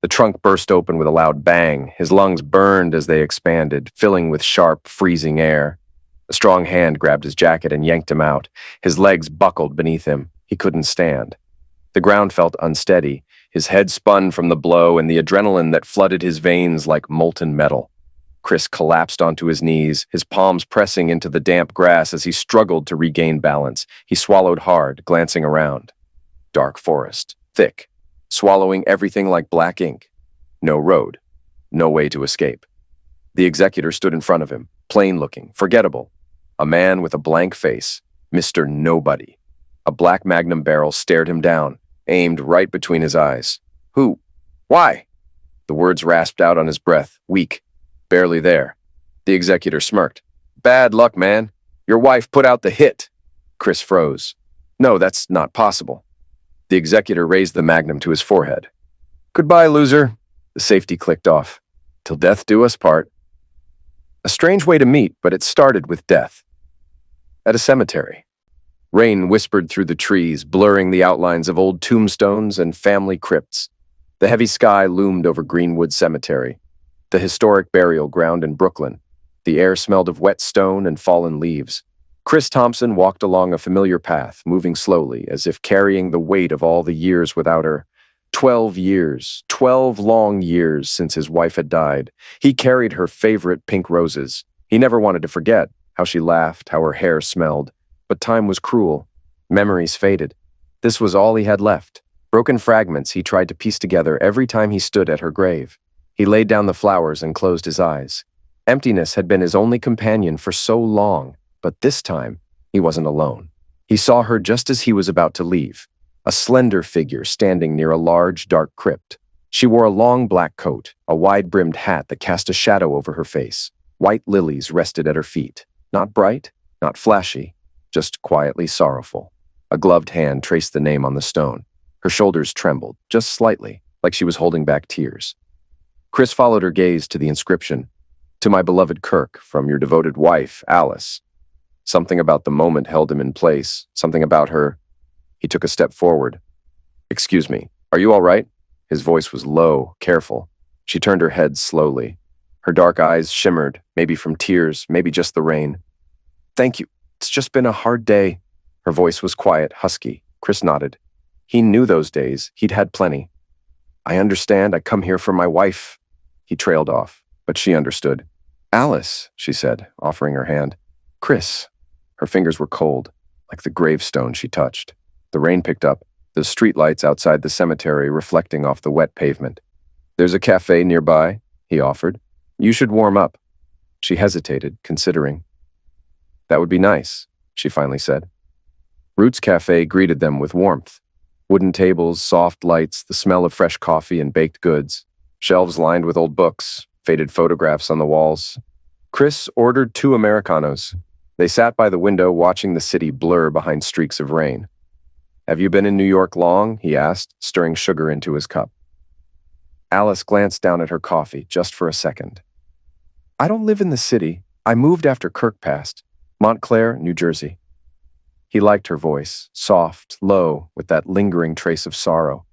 The trunk burst open with a loud bang. His lungs burned as they expanded, filling with sharp, freezing air. A strong hand grabbed his jacket and yanked him out. His legs buckled beneath him. He couldn't stand. The ground felt unsteady. His head spun from the blow and the adrenaline that flooded his veins like molten metal. Chris collapsed onto his knees, his palms pressing into the damp grass as he struggled to regain balance. He swallowed hard, glancing around. Dark forest, thick, swallowing everything like black ink. No road, no way to escape. The executor stood in front of him, plain-looking, forgettable. A man with a blank face, Mr. Nobody. A black Magnum barrel stared him down, aimed right between his eyes. Who? Why? The words rasped out on his breath, weak, barely there. The executor smirked. Bad luck, man. Your wife put out the hit. Chris froze. No, that's not possible. The executor raised the Magnum to his forehead. Goodbye, loser. The safety clicked off. Till death do us part. A strange way to meet, but it started with death. At a cemetery. Rain whispered through the trees, blurring the outlines of old tombstones and family crypts. The heavy sky loomed over Greenwood Cemetery, the historic burial ground in Brooklyn. The air smelled of wet stone and fallen leaves. Chris Thompson walked along a familiar path, moving slowly, as if carrying the weight of all the years without her. 12 years, 12 long years since his wife had died. He carried her favorite pink roses. He never wanted to forget how she laughed, how her hair smelled. But time was cruel. Memories faded. This was all he had left. Broken fragments he tried to piece together every time he stood at her grave. He laid down the flowers and closed his eyes. Emptiness had been his only companion for so long, but this time he wasn't alone. He saw her just as he was about to leave, a slender figure standing near a large, dark crypt. She wore a long black coat, a wide-brimmed hat that cast a shadow over her face. White lilies rested at her feet, not bright, not flashy, just quietly sorrowful. A gloved hand traced the name on the stone. Her shoulders trembled, just slightly, like she was holding back tears. Chris followed her gaze to the inscription, "To my beloved Kirk, from your devoted wife, Alice." Something about the moment held him in place, something about her. He took a step forward. "Excuse me, are you all right?" His voice was low, careful. She turned her head slowly. Her dark eyes shimmered, maybe from tears, maybe just the rain. "Thank you. It's just been a hard day." Her voice was quiet, husky. Chris nodded. He knew those days. He'd had plenty. "I understand. I come here for my wife." He trailed off, but she understood. "Alice," she said, offering her hand. "Chris." Her fingers were cold, like the gravestone she touched. The rain picked up, the streetlights outside the cemetery reflecting off the wet pavement. "There's a cafe nearby," he offered. "You should warm up." She hesitated, considering. "That would be nice," she finally said. Roots Cafe greeted them with warmth. Wooden tables, soft lights, the smell of fresh coffee and baked goods. Shelves lined with old books, faded photographs on the walls. Chris ordered 2 Americanos. They sat by the window watching the city blur behind streaks of rain. "Have you been in New York long?" he asked, stirring sugar into his cup. Alice glanced down at her coffee just for a second. "I don't live in the city. I moved after Kirk passed. Montclair, New Jersey." He liked her voice, soft, low, with that lingering trace of sorrow.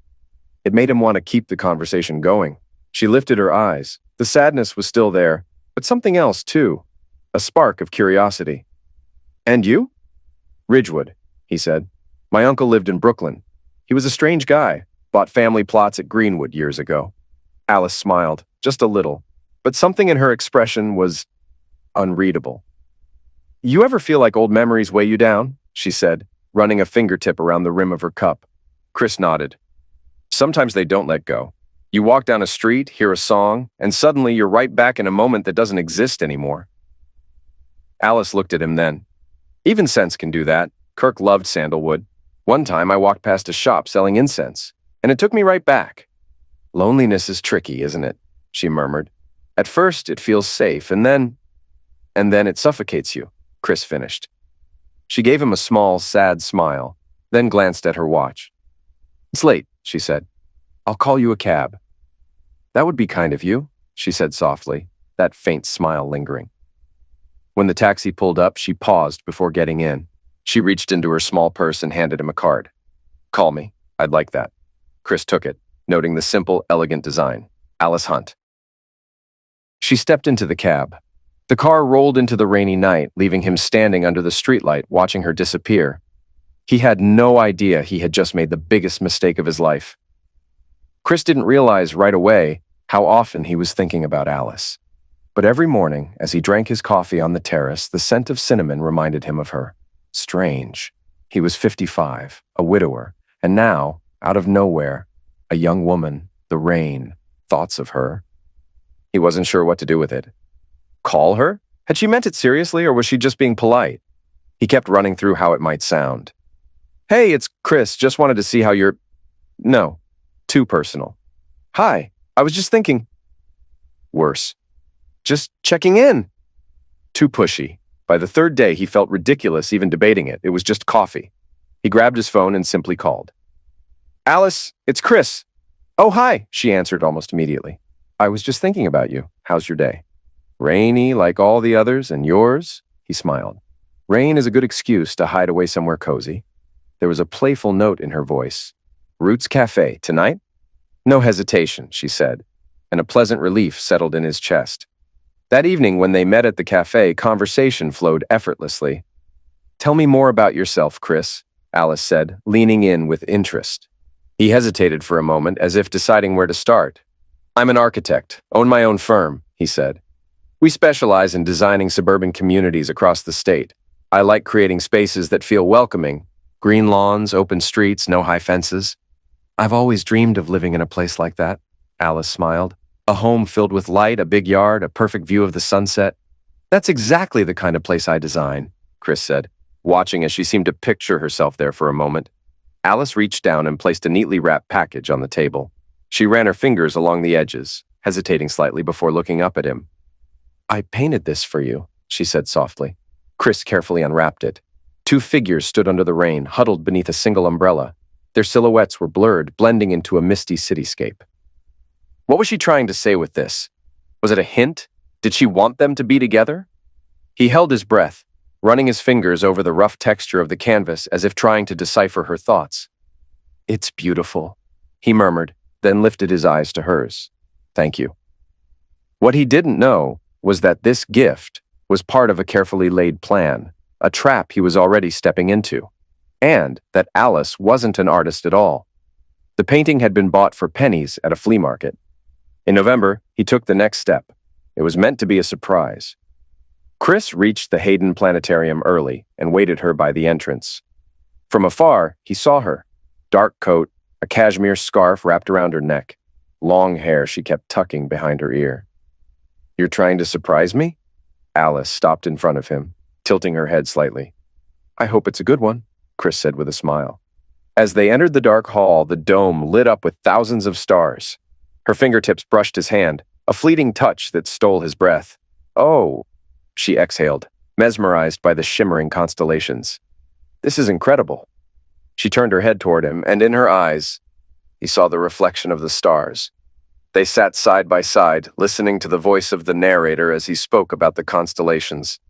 It made him want to keep the conversation going. She lifted her eyes. The sadness was still there, but something else, too. A spark of curiosity. "And you?" "Ridgewood," he said. "My uncle lived in Brooklyn. He was a strange guy, bought family plots at Greenwood years ago." Alice smiled, just a little, but something in her expression was unreadable. "You ever feel like old memories weigh you down?" she said, running a fingertip around the rim of her cup. Chris nodded. "Sometimes they don't let go. You walk down a street, hear a song, and suddenly you're right back in a moment that doesn't exist anymore." Alice looked at him then. "Even scents can do that. Kirk loved sandalwood. One time I walked past a shop selling incense, and it took me right back." "Loneliness is tricky, isn't it?" she murmured. "At first it feels safe, and then it suffocates you," Chris finished. She gave him a small, sad smile, then glanced at her watch. "It's late," she said. "I'll call you a cab." "That would be kind of you," she said softly, that faint smile lingering. When the taxi pulled up, she paused before getting in. She reached into her small purse and handed him a card. "Call me. I'd like that." Chris took it. noting the simple, elegant design. Alice Hunt. She stepped into the cab. The car rolled into the rainy night, leaving him standing under the streetlight, watching her disappear. He had no idea he had just made the biggest mistake of his life. Chris didn't realize right away how often he was thinking about Alice. But every morning, as he drank his coffee on the terrace, the scent of cinnamon reminded him of her. Strange. He was 55, a widower, and now, out of nowhere, a young woman, the rain, thoughts of her. He wasn't sure what to do with it. Call her? Had she meant it seriously, or was she just being polite? He kept running through how it might sound. Hey, it's Chris. Just wanted to see how you're... No, too personal. Hi, I was just thinking... Worse. Just checking in. Too pushy. By the third day, he felt ridiculous even debating it. It was just coffee. He grabbed his phone and simply called. Alice, it's Chris. Oh, hi, she answered almost immediately. I was just thinking about you. How's your day? Rainy like all the others, and yours? He smiled. Rain is a good excuse to hide away somewhere cozy. There was a playful note in her voice. Roots Cafe, tonight? No hesitation, she said, and a pleasant relief settled in his chest. That evening, when they met at the cafe, conversation flowed effortlessly. Tell me more about yourself, Chris, Alice said, leaning in with interest. He hesitated for a moment, as if deciding where to start. I'm an architect, own my own firm, he said. We specialize in designing suburban communities across the state. I like creating spaces that feel welcoming. Green lawns, open streets, no high fences. I've always dreamed of living in a place like that, Alice smiled. A home filled with light, a big yard, a perfect view of the sunset. That's exactly the kind of place I design, Chris said, watching as she seemed to picture herself there for a moment. Alice reached down and placed a neatly wrapped package on the table. She ran her fingers along the edges, hesitating slightly before looking up at him. I painted this for you, she said softly. Chris carefully unwrapped it. Two figures stood under the rain, huddled beneath a single umbrella. Their silhouettes were blurred, blending into a misty cityscape. What was she trying to say with this? Was it a hint? Did she want them to be together? He held his breath, running his fingers over the rough texture of the canvas as if trying to decipher her thoughts. It's beautiful, he murmured, then lifted his eyes to hers. Thank you. What he didn't know was that this gift was part of a carefully laid plan, a trap he was already stepping into, and that Alice wasn't an artist at all. The painting had been bought for pennies at a flea market. In November, he took the next step. It was meant to be a surprise. Chris reached the Hayden Planetarium early and waited her by the entrance. From afar, he saw her. Dark coat, a cashmere scarf wrapped around her neck, long hair she kept tucking behind her ear. You're trying to surprise me? Alice stopped in front of him, tilting her head slightly. I hope it's a good one, Chris said with a smile. As they entered the dark hall, the dome lit up with thousands of stars. Her fingertips brushed his hand, a fleeting touch that stole his breath. Oh, she exhaled, mesmerized by the shimmering constellations. This is incredible. She turned her head toward him, and in her eyes, he saw the reflection of the stars. They sat side by side, listening to the voice of the narrator as he spoke about the constellations.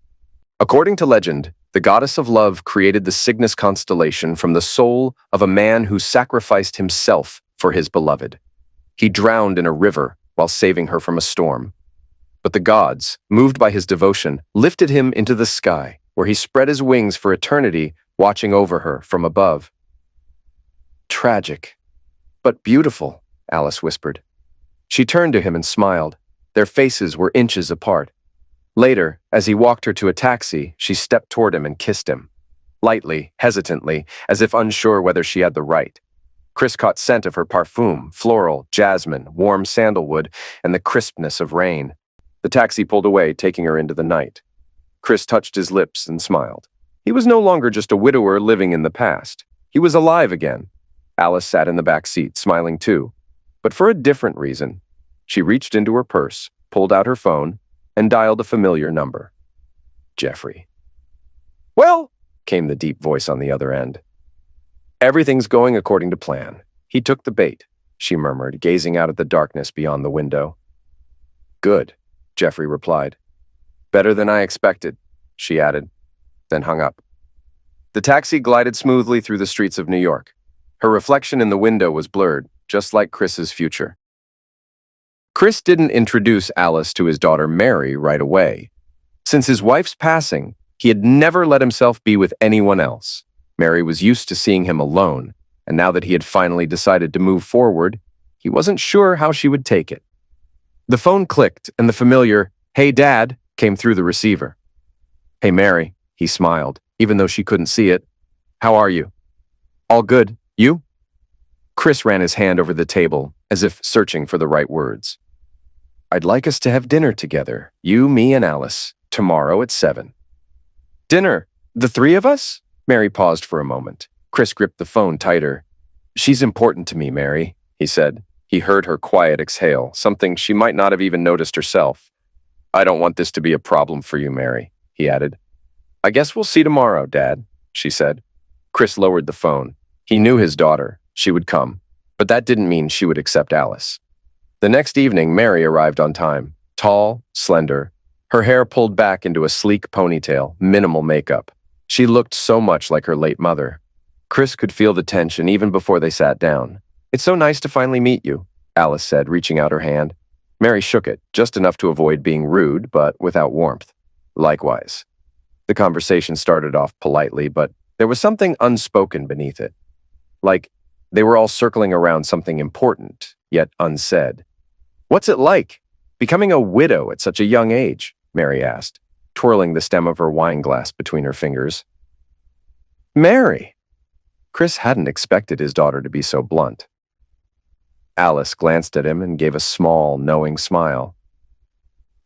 According to legend, the goddess of love created the Cygnus constellation from the soul of a man who sacrificed himself for his beloved. He drowned in a river while saving her from a storm. But the gods, moved by his devotion, lifted him into the sky, where he spread his wings for eternity, watching over her from above. Tragic, but beautiful, Alice whispered. She turned to him and smiled. Their faces were inches apart. Later, as he walked her to a taxi, she stepped toward him and kissed him. Lightly, hesitantly, as if unsure whether she had the right. Chris caught scent of her parfum, floral, jasmine, warm sandalwood, and the crispness of rain. The taxi pulled away, taking her into the night. Chris touched his lips and smiled. He was no longer just a widower living in the past. He was alive again. Alice sat in the back seat, smiling too, but for a different reason. She reached into her purse, pulled out her phone, and dialed a familiar number. Jeffrey. Well, came the deep voice on the other end. Everything's going according to plan. He took the bait, she murmured, gazing out at the darkness beyond the window. Good, Jeffrey replied. Better than I expected, she added, then hung up. The taxi glided smoothly through the streets of New York. Her reflection in the window was blurred, just like Chris's future. Chris didn't introduce Alice to his daughter Mary right away. Since his wife's passing, he had never let himself be with anyone else. Mary was used to seeing him alone, and now that he had finally decided to move forward, he wasn't sure how she would take it. The phone clicked, and the familiar, "Hey, Dad," came through the receiver. "Hey, Mary," he smiled, even though she couldn't see it. "How are you?" "All good. You?" Chris ran his hand over the table, as if searching for the right words. "I'd like us to have dinner together, you, me, and Alice, tomorrow at 7. "Dinner? The three of us?" Mary paused for a moment. Chris gripped the phone tighter. "She's important to me, Mary," he said. He heard her quiet exhale, something she might not have even noticed herself. "I don't want this to be a problem for you, Mary," he added. "I guess we'll see tomorrow, Dad," she said. Chris lowered the phone. He knew his daughter. She would come. But that didn't mean she would accept Alice. The next evening, Mary arrived on time. Tall, slender, her hair pulled back into a sleek ponytail, minimal makeup. She looked so much like her late mother. Chris could feel the tension even before they sat down. "It's so nice to finally meet you," Alice said, reaching out her hand. Mary shook it, just enough to avoid being rude, but without warmth. "Likewise." The conversation started off politely, but there was something unspoken beneath it. Like they were all circling around something important, yet unsaid. "What's it like, becoming a widow at such a young age?" Mary asked, twirling the stem of her wine glass between her fingers. "Mary!" Chris hadn't expected his daughter to be so blunt. Alice glanced at him and gave a small, knowing smile.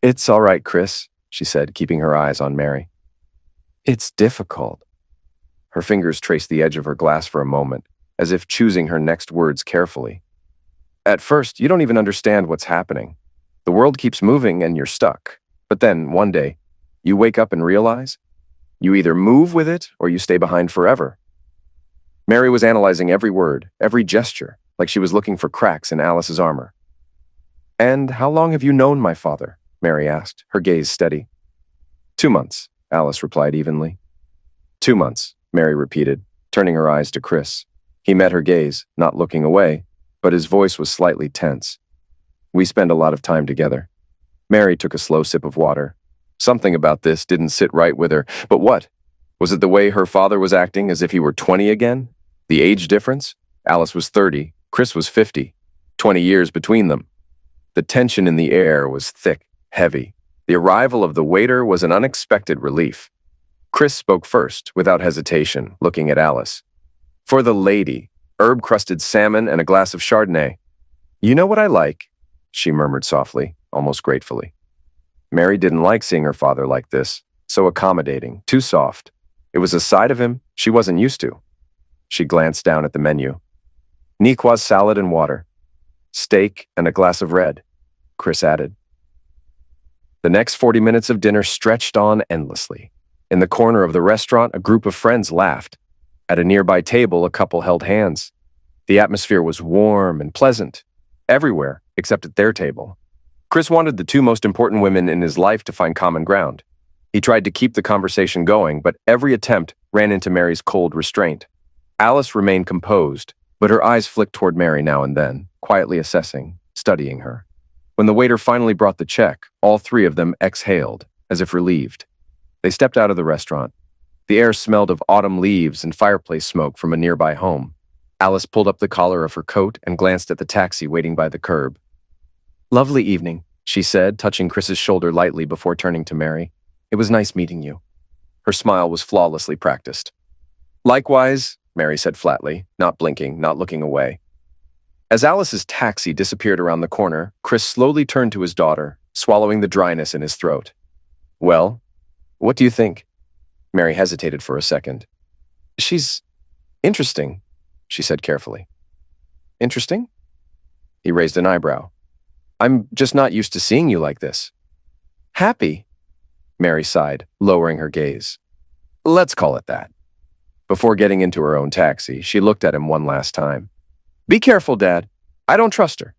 "It's all right, Chris," she said, keeping her eyes on Mary. "It's difficult." Her fingers traced the edge of her glass for a moment, as if choosing her next words carefully. "At first, you don't even understand what's happening. The world keeps moving and you're stuck. But then, one day, you wake up and realize you either move with it or you stay behind forever." Mary was analyzing every word, every gesture, like she was looking for cracks in Alice's armor. "And how long have you known my father?" Mary asked, her gaze steady. 2 months, Alice replied evenly. 2 months, Mary repeated, turning her eyes to Chris. He met her gaze, not looking away, but his voice was slightly tense. "We spend a lot of time together." Mary took a slow sip of water. Something about this didn't sit right with her, but what? Was it the way her father was acting, as if he were 20 again? The age difference? Alice was 30, Chris was 50. 20 years between them. The tension in the air was thick, heavy. The arrival of the waiter was an unexpected relief. Chris spoke first, without hesitation, looking at Alice. "For the lady, herb-crusted salmon and a glass of Chardonnay." "You know what I like?" she murmured softly, almost gratefully. Mary didn't like seeing her father like this, so accommodating, too soft. It was a side of him she wasn't used to. She glanced down at the menu. "Niçoise salad and water. Steak and a glass of red," Chris added. The next 40 minutes of dinner stretched on endlessly. In the corner of the restaurant, a group of friends laughed. At a nearby table, a couple held hands. The atmosphere was warm and pleasant, everywhere except at their table. Chris wanted the two most important women in his life to find common ground. He tried to keep the conversation going, but every attempt ran into Mary's cold restraint. Alice remained composed, but her eyes flicked toward Mary now and then, quietly assessing, studying her. When the waiter finally brought the check, all three of them exhaled, as if relieved. They stepped out of the restaurant. The air smelled of autumn leaves and fireplace smoke from a nearby home. Alice pulled up the collar of her coat and glanced at the taxi waiting by the curb. "Lovely evening," she said, touching Chris's shoulder lightly before turning to Mary. "It was nice meeting you." Her smile was flawlessly practiced. "Likewise," Mary said flatly, not blinking, not looking away. As Alice's taxi disappeared around the corner, Chris slowly turned to his daughter, swallowing the dryness in his throat. "Well, what do you think?" Mary hesitated for a second. "She's interesting," she said carefully. "Interesting?" He raised an eyebrow. "I'm just not used to seeing you like this." "Happy," Mary sighed, lowering her gaze. "Let's call it that." Before getting into her own taxi, she looked at him one last time. "Be careful, Dad. I don't trust her."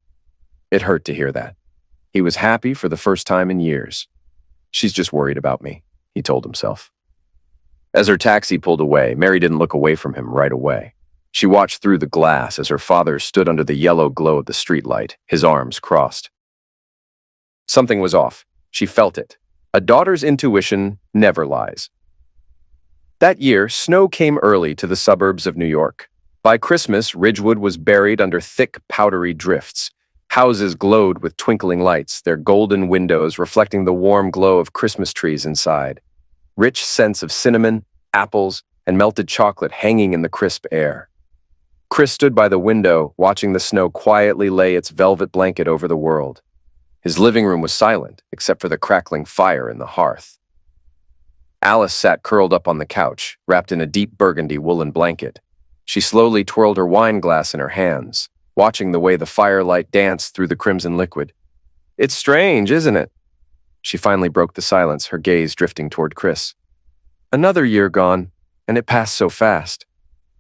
It hurt to hear that. He was happy for the first time in years. "She's just worried about me," he told himself. As her taxi pulled away, Mary didn't look away from him right away. She watched through the glass as her father stood under the yellow glow of the streetlight, his arms crossed. Something was off. She felt it. A daughter's intuition never lies. That year, snow came early to the suburbs of New York. By Christmas, Ridgewood was buried under thick, powdery drifts. Houses glowed with twinkling lights, their golden windows reflecting the warm glow of Christmas trees inside. Rich scents of cinnamon, apples, and melted chocolate hanging in the crisp air. Chris stood by the window, watching the snow quietly lay its velvet blanket over the world. His living room was silent, except for the crackling fire in the hearth. Alice sat curled up on the couch, wrapped in a deep burgundy woolen blanket. She slowly twirled her wine glass in her hands, watching the way the firelight danced through the crimson liquid. "It's strange, isn't it?" She finally broke the silence, her gaze drifting toward Chris. "Another year gone, and it passed so fast."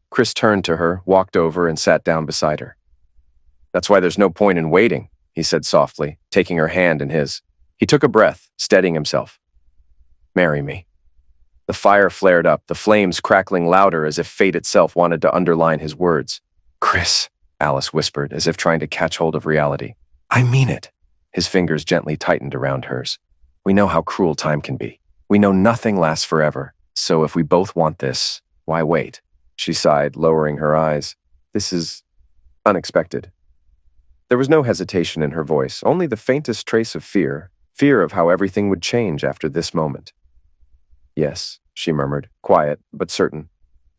Chris turned to her, walked over, and sat down beside her. "That's why there's no point in waiting," he said softly, taking her hand in his. He took a breath, steadying himself. "Marry me." The fire flared up, the flames crackling louder as if fate itself wanted to underline his words. "Chris," Alice whispered, as if trying to catch hold of reality. "I mean it." His fingers gently tightened around hers. "We know how cruel time can be. We know nothing lasts forever. So if we both want this, why wait?" She sighed, lowering her eyes. "This is unexpected." There was no hesitation in her voice, only the faintest trace of fear of how everything would change after this moment. "Yes," she murmured, quiet but certain.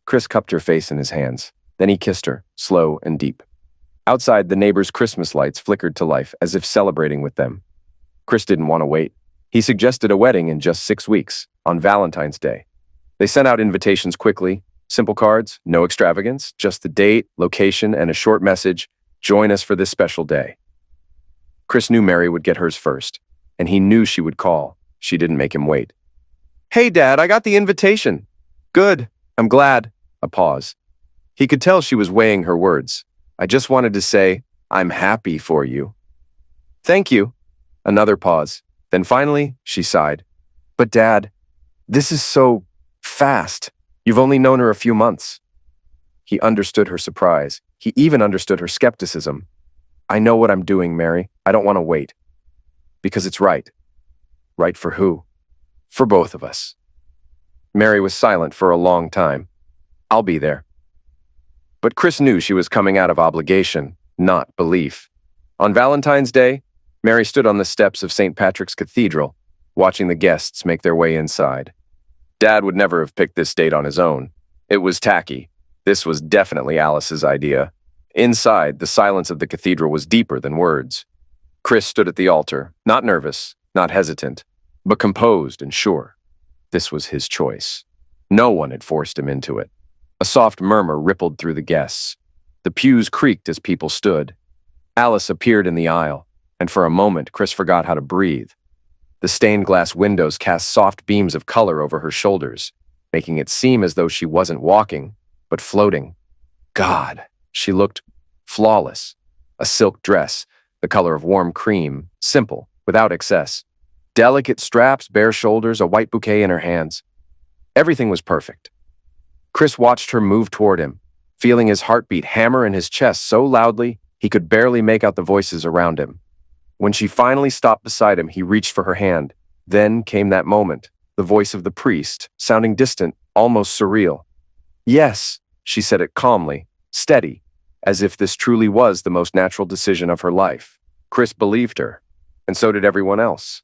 Chris cupped her face in his hands. Then he kissed her, slow and deep. Outside, the neighbors' Christmas lights flickered to life, as if celebrating with them. Chris didn't want to wait. He suggested a wedding in just 6 weeks, on Valentine's Day. They sent out invitations quickly, simple cards, no extravagance, just the date, location, and a short message, "Join us for this special day." Chris knew Mary would get hers first, and he knew she would call. She didn't make him wait. "Hey, Dad, I got the invitation." "Good. I'm glad." A pause. He could tell she was weighing her words. "I just wanted to say, I'm happy for you." "Thank you." Another pause. Then finally, she sighed. "But Dad, this is so fast. You've only known her a few months." He understood her surprise. He even understood her skepticism. "I know what I'm doing, Mary. I don't want to wait." "Because it's right." "Right for who?" "For both of us." Mary was silent for a long time. "I'll be there." But Chris knew she was coming out of obligation, not belief. On Valentine's Day, Mary stood on the steps of St. Patrick's Cathedral, watching the guests make their way inside. Dad would never have picked this date on his own. It was tacky. This was definitely Alice's idea. Inside, the silence of the cathedral was deeper than words. Chris stood at the altar, not nervous, not hesitant, but composed and sure. This was his choice. No one had forced him into it. A soft murmur rippled through the guests. The pews creaked as people stood. Alice appeared in the aisle, and for a moment Chris forgot how to breathe. The stained glass windows cast soft beams of color over her shoulders, making it seem as though she wasn't walking, but floating. God, she looked flawless. A silk dress, the color of warm cream, simple, without excess. Delicate straps, bare shoulders, a white bouquet in her hands. Everything was perfect. Chris watched her move toward him, feeling his heartbeat hammer in his chest so loudly he could barely make out the voices around him. When she finally stopped beside him, he reached for her hand. Then came that moment, the voice of the priest, sounding distant, almost surreal. "Yes," she said it calmly, steady, as if this truly was the most natural decision of her life. Chris believed her, and so did everyone else.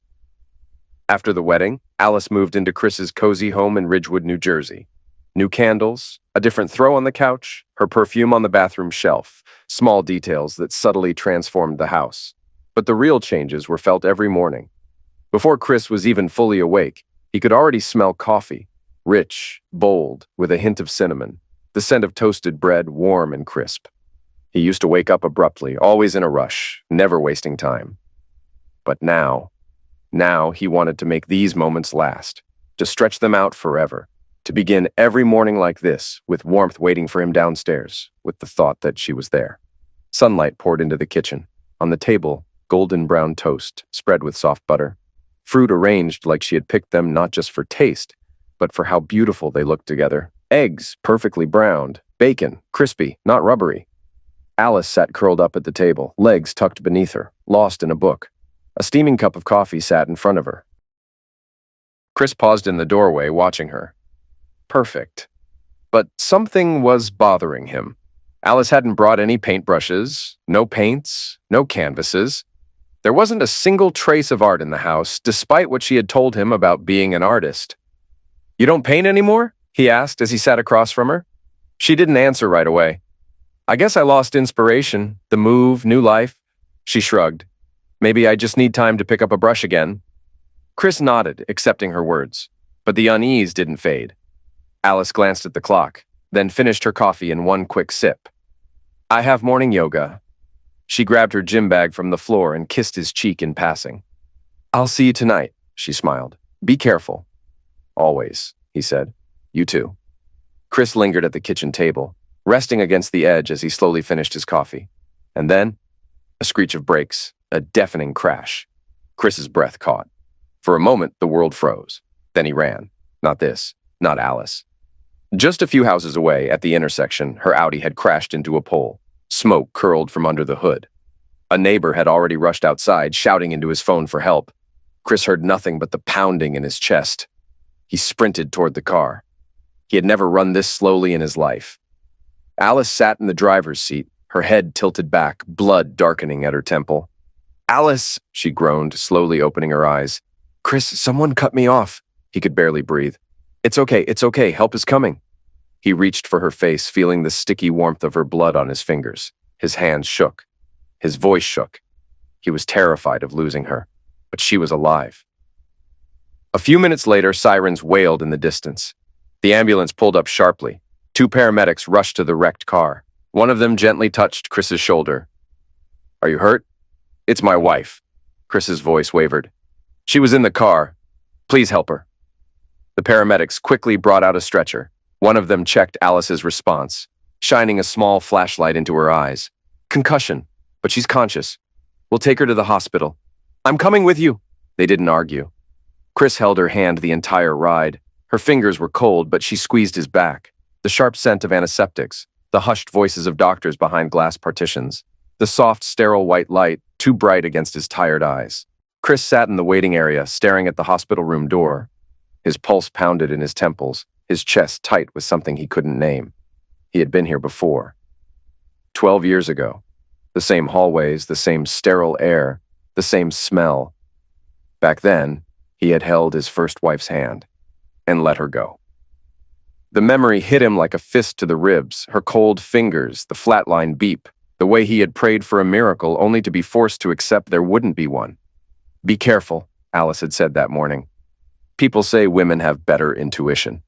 After the wedding, Alice moved into Chris's cozy home in Ridgewood, New Jersey. New candles, a different throw on the couch, her perfume on the bathroom shelf, small details that subtly transformed the house. But the real changes were felt every morning. Before Chris was even fully awake, he could already smell coffee, rich, bold, with a hint of cinnamon, the scent of toasted bread warm and crisp. He used to wake up abruptly, always in a rush, never wasting time. But now he wanted to make these moments last, to stretch them out forever, to begin every morning like this, with warmth waiting for him downstairs, with the thought that she was there. Sunlight poured into the kitchen. On the table, golden brown toast, spread with soft butter. Fruit arranged like she had picked them not just for taste, but for how beautiful they looked together. Eggs, perfectly browned, Bacon, crispy, not rubbery. Alice sat curled up at the table, legs tucked beneath her, lost in a book. A steaming cup of coffee sat in front of her. Chris paused in the doorway, watching her. Perfect. But something was bothering him. Alice hadn't brought any paintbrushes, no paints, no canvases. There wasn't a single trace of art in the house, despite what she had told him about being an artist. "You don't paint anymore?" he asked as he sat across from her. She didn't answer right away. "I guess I lost inspiration, the move, new life." She shrugged. "Maybe I just need time to pick up a brush again." Chris nodded, accepting her words, but the unease didn't fade. Alice glanced at the clock, then finished her coffee in one quick sip. "I have morning yoga." She grabbed her gym bag from the floor and kissed his cheek in passing. "I'll see you tonight," she smiled. "Be careful." "Always," he said. "You too." Chris lingered at the kitchen table, resting against the edge as he slowly finished his coffee. And then, a screech of brakes, a deafening crash. Chris's breath caught. For a moment, the world froze. Then he ran. Not this, not Alice. Just a few houses away, at the intersection, her Audi had crashed into a pole. Smoke curled from under the hood. A neighbor had already rushed outside, shouting into his phone for help. Chris heard nothing but the pounding in his chest. He sprinted toward the car. He had never run this slowly in his life. Alice sat in the driver's seat, her head tilted back, blood darkening at her temple. "Alice," she groaned, slowly opening her eyes. "Chris, someone cut me off." He could barely breathe. It's okay, help is coming." He reached for her face, feeling the sticky warmth of her blood on his fingers. His hands shook. His voice shook. He was terrified of losing her, but she was alive. A few minutes later, sirens wailed in the distance. The ambulance pulled up sharply. 2 paramedics rushed to the wrecked car. One of them gently touched Chris's shoulder. "Are you hurt?" "It's my wife." Chris's voice wavered. "She was in the car. Please help her." The paramedics quickly brought out a stretcher. One of them checked Alice's response, shining a small flashlight into her eyes. "Concussion, but she's conscious. We'll take her to the hospital." "I'm coming with you." They didn't argue. Chris held her hand the entire ride. Her fingers were cold, but she squeezed his back. The sharp scent of antiseptics, the hushed voices of doctors behind glass partitions, the soft, sterile white light, too bright against his tired eyes. Chris sat in the waiting area, staring at the hospital room door. His pulse pounded in his temples, his chest tight with something he couldn't name. He had been here before. 12 years ago. The same hallways, the same sterile air, the same smell. Back then, he had held his first wife's hand and let her go. The memory hit him like a fist to the ribs, her cold fingers, the flatline beep, the way he had prayed for a miracle only to be forced to accept there wouldn't be one. "Be careful," Alice had said that morning. People say women have better intuition.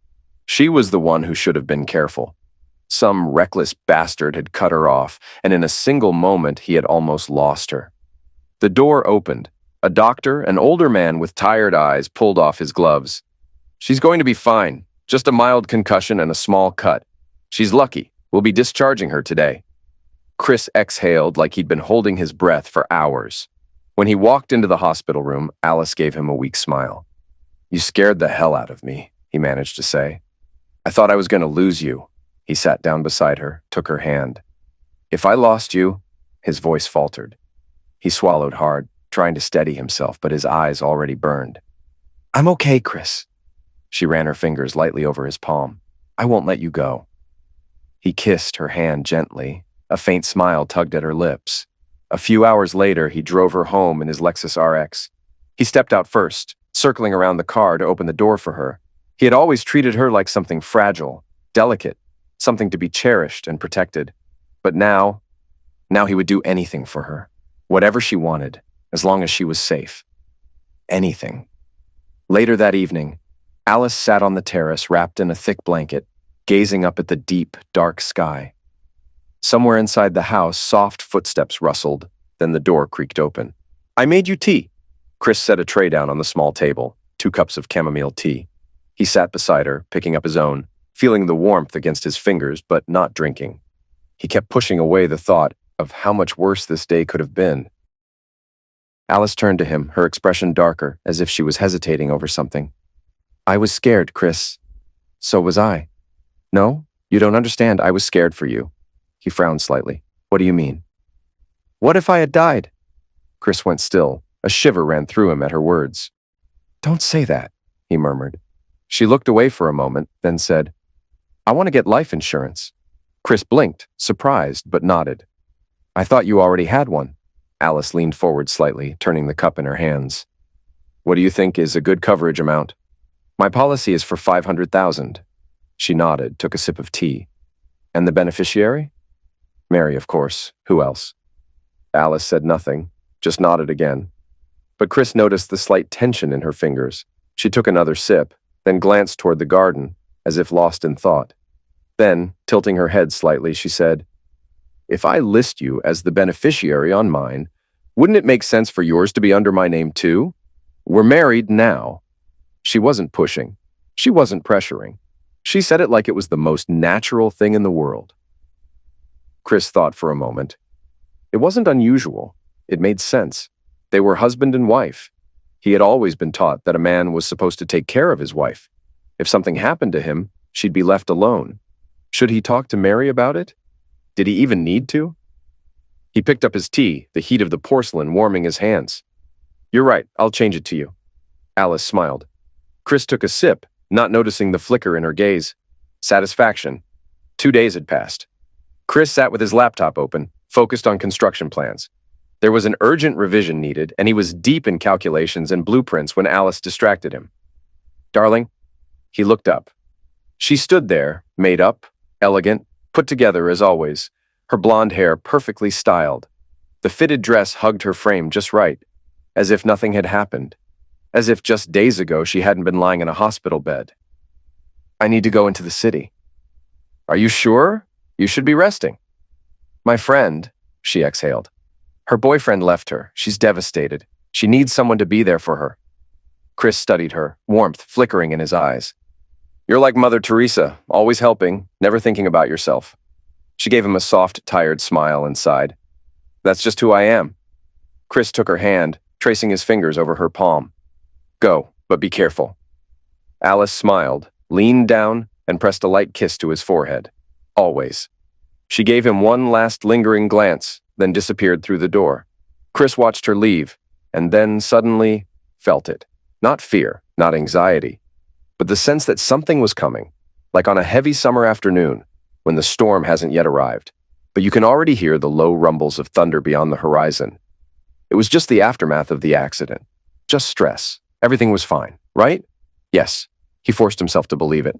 She was the one who should have been careful. Some reckless bastard had cut her off, and in a single moment he had almost lost her. The door opened. A doctor, an older man with tired eyes, pulled off his gloves. "She's going to be fine. Just a mild concussion and a small cut. She's lucky. We'll be discharging her today." Chris exhaled like he'd been holding his breath for hours. When he walked into the hospital room, Alice gave him a weak smile. "You scared the hell out of me," he managed to say. "I thought I was going to lose you." He sat down beside her, took her hand. "If I lost you," his voice faltered. He swallowed hard, trying to steady himself, but his eyes already burned. "I'm okay, Chris." She ran her fingers lightly over his palm. "I won't let you go." He kissed her hand gently. A faint smile tugged at her lips. A few hours later, he drove her home in his Lexus RX. He stepped out first, circling around the car to open the door for her. He had always treated her like something fragile, delicate, something to be cherished and protected. But now he would do anything for her. Whatever she wanted, as long as she was safe. Anything. Later that evening, Alice sat on the terrace wrapped in a thick blanket, gazing up at the deep, dark sky. Somewhere inside the house, soft footsteps rustled, then the door creaked open. "I made you tea." Chris set a tray down on the small table, 2 cups of chamomile tea. He sat beside her, picking up his own, feeling the warmth against his fingers, but not drinking. He kept pushing away the thought of how much worse this day could have been. Alice turned to him, her expression darker, as if she was hesitating over something. "I was scared, Chris." "So was I." "No, You don't understand. I was scared for you. He frowned slightly. What do you mean? What if I had died? Chris went still. A shiver ran through him at her words. Don't say that, he murmured. She looked away for a moment, then said, I want to get life insurance. Chris blinked, surprised, but nodded. I thought you already had one. Alice leaned forward slightly, turning the cup in her hands. What do you think is a good coverage amount? My policy is for $500,000. She nodded, took a sip of tea. And the beneficiary? Mary, of course. Who else? Alice said nothing, just nodded again. But Chris noticed the slight tension in her fingers. She took another sip, then glanced toward the garden, as if lost in thought. Then, tilting her head slightly, she said, If I list you as the beneficiary on mine, wouldn't it make sense for yours to be under my name too? We're married now. She wasn't pushing. She wasn't pressuring. She said it like it was the most natural thing in the world. Chris thought for a moment. It wasn't unusual. It made sense. They were husband and wife. He had always been taught that a man was supposed to take care of his wife. If something happened to him, she'd be left alone. Should he talk to Mary about it? Did he even need to? He picked up his tea, the heat of the porcelain warming his hands. You're right, I'll change it to you. Alice smiled. Chris took a sip, not noticing the flicker in her gaze. Satisfaction. 2 days had passed. Chris sat with his laptop open, focused on construction plans. There was an urgent revision needed, and he was deep in calculations and blueprints when Alice distracted him. Darling, he looked up. She stood there, made up, elegant, put together as always, her blonde hair perfectly styled. The fitted dress hugged her frame just right, as if nothing had happened, as if just days ago she hadn't been lying in a hospital bed. I need to go into the city. Are you sure? You should be resting. My friend, she exhaled. Her boyfriend left her. She's devastated. She needs someone to be there for her. Chris studied her, warmth flickering in his eyes. You're like Mother Teresa, always helping, never thinking about yourself. She gave him a soft, tired smile and sighed. That's just who I am. Chris took her hand, tracing his fingers over her palm. Go, but be careful. Alice smiled, leaned down, and pressed a light kiss to his forehead. Always. She gave him one last lingering glance, then disappeared through the door. Chris watched her leave, and then suddenly felt it. Not fear, not anxiety, but the sense that something was coming, like on a heavy summer afternoon, when the storm hasn't yet arrived, but you can already hear the low rumbles of thunder beyond the horizon. It was just the aftermath of the accident. Just stress. Everything was fine, right? Yes. He forced himself to believe it.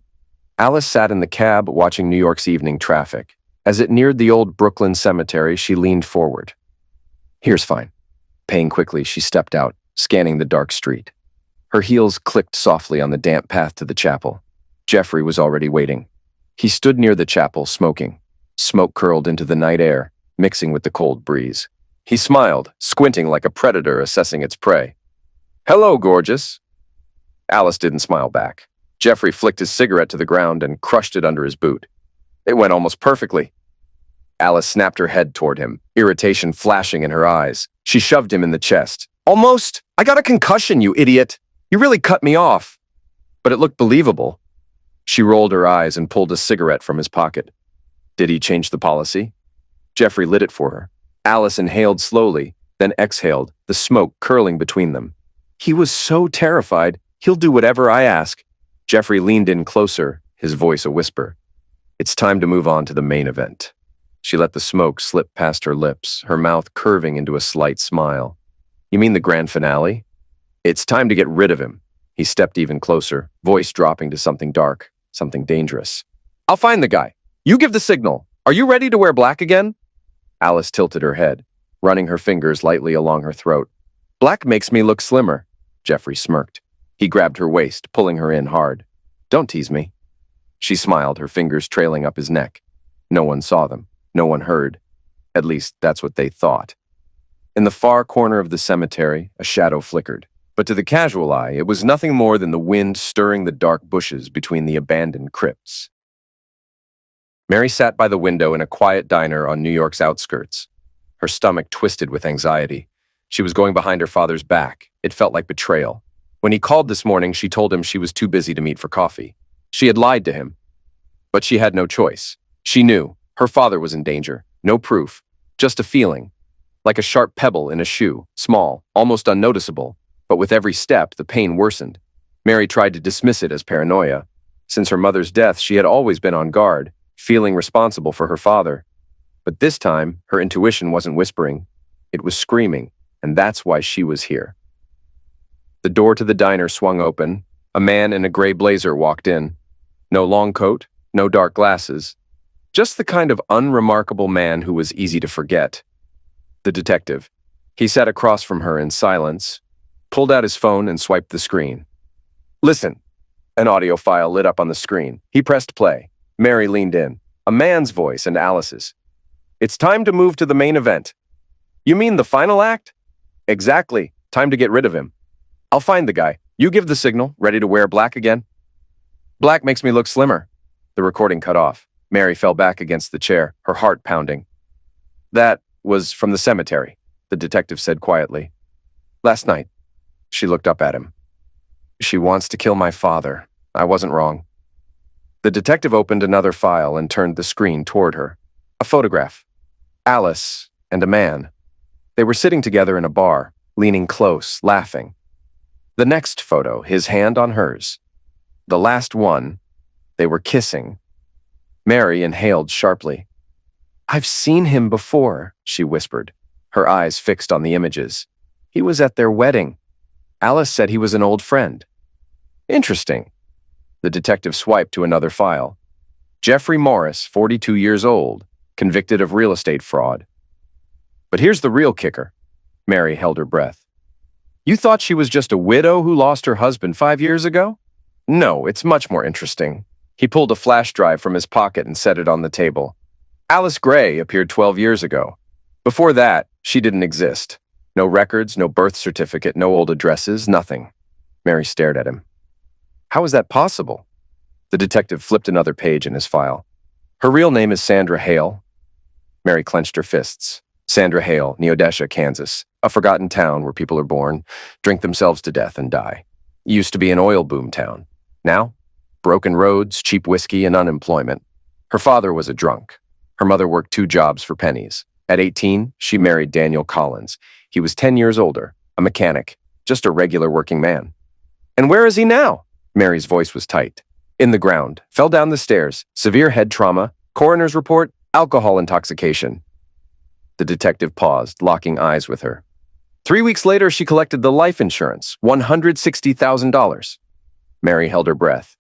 Alice sat in the cab watching New York's evening traffic. As it neared the old Brooklyn cemetery, she leaned forward. Here's fine. Paying quickly, she stepped out, scanning the dark street. Her heels clicked softly on the damp path to the chapel. Jeffrey was already waiting. He stood near the chapel, smoking. Smoke curled into the night air, mixing with the cold breeze. He smiled, squinting like a predator assessing its prey. Hello, gorgeous. Alice didn't smile back. Jeffrey flicked his cigarette to the ground and crushed it under his boot. It went almost perfectly. Alice snapped her head toward him, irritation flashing in her eyes. She shoved him in the chest. Almost? I got a concussion, you idiot. You really cut me off. But it looked believable. She rolled her eyes and pulled a cigarette from his pocket. Did he change the policy? Jeffrey lit it for her. Alice inhaled slowly, then exhaled, the smoke curling between them. He was so terrified, he'll do whatever I ask. Jeffrey leaned in closer, his voice a whisper. It's time to move on to the main event. She let the smoke slip past her lips, her mouth curving into a slight smile. You mean the grand finale? It's time to get rid of him. He stepped even closer, voice dropping to something dark, something dangerous. I'll find the guy. You give the signal. Are you ready to wear black again? Alice tilted her head, running her fingers lightly along her throat. Black makes me look slimmer. Jeffrey smirked. He grabbed her waist, pulling her in hard. Don't tease me. She smiled, her fingers trailing up his neck. No one saw them. No one heard. At least, that's what they thought. In the far corner of the cemetery, a shadow flickered. But to the casual eye, it was nothing more than the wind stirring the dark bushes between the abandoned crypts. Mary sat by the window in a quiet diner on New York's outskirts. Her stomach twisted with anxiety. She was going behind her father's back. It felt like betrayal. When he called this morning, she told him she was too busy to meet for coffee. She had lied to him. But she had no choice. She knew her father was in danger. No proof, just a feeling, like a sharp pebble in a shoe, small, almost unnoticeable, but with every step, the pain worsened. Mary tried to dismiss it as paranoia. Since her mother's death, she had always been on guard, feeling responsible for her father. But this time, her intuition wasn't whispering. It was screaming, and that's why she was here. The door to the diner swung open. A man in a gray blazer walked in. No long coat, no dark glasses. Just the kind of unremarkable man who was easy to forget. The detective. He sat across from her in silence, pulled out his phone and swiped the screen. "Listen." An audio file lit up on the screen. He pressed play. Mary leaned in. A man's voice and Alice's. "It's time to move to the main event." "You mean the final act?" "Exactly. Time to get rid of him." "I'll find the guy. You give the signal. Ready to wear black again?" "Black makes me look slimmer." The recording cut off. Mary fell back against the chair, her heart pounding. "That was from the cemetery," the detective said quietly. "Last night." She looked up at him. "She wants to kill my father. I wasn't wrong." The detective opened another file and turned the screen toward her. A photograph. Alice and a man. They were sitting together in a bar, leaning close, laughing. The next photo, his hand on hers. The last one, they were kissing. Mary inhaled sharply. "I've seen him before," she whispered, her eyes fixed on the images. "He was at their wedding. Alice said he was an old friend." "Interesting." The detective swiped to another file. Jeffrey Morris, 42 years old, convicted of real estate fraud. But here's the real kicker. Mary held her breath. "You thought she was just a widow who lost her husband 5 years ago? No, it's much more interesting." He pulled a flash drive from his pocket and set it on the table. Alice Gray appeared 12 years ago. Before that, she didn't exist. No records, no birth certificate, no old addresses, nothing. Mary stared at him. "How is that possible?" The detective flipped another page in his file. "Her real name is Sandra Hale." Mary clenched her fists. Sandra Hale, Neodesha, Kansas, a forgotten town where people are born, drink themselves to death and die. It used to be an oil boom town. Now, broken roads, cheap whiskey, and unemployment. Her father was a drunk. Her mother worked 2 jobs for pennies. At 18, she married Daniel Collins. He was 10 years older, a mechanic, just a regular working man. "And where is he now?" Mary's voice was tight. "In the ground, fell down the stairs, severe head trauma, coroner's report, alcohol intoxication." The detective paused, locking eyes with her. 3 weeks later, she collected the life insurance, $160,000. Mary held her breath.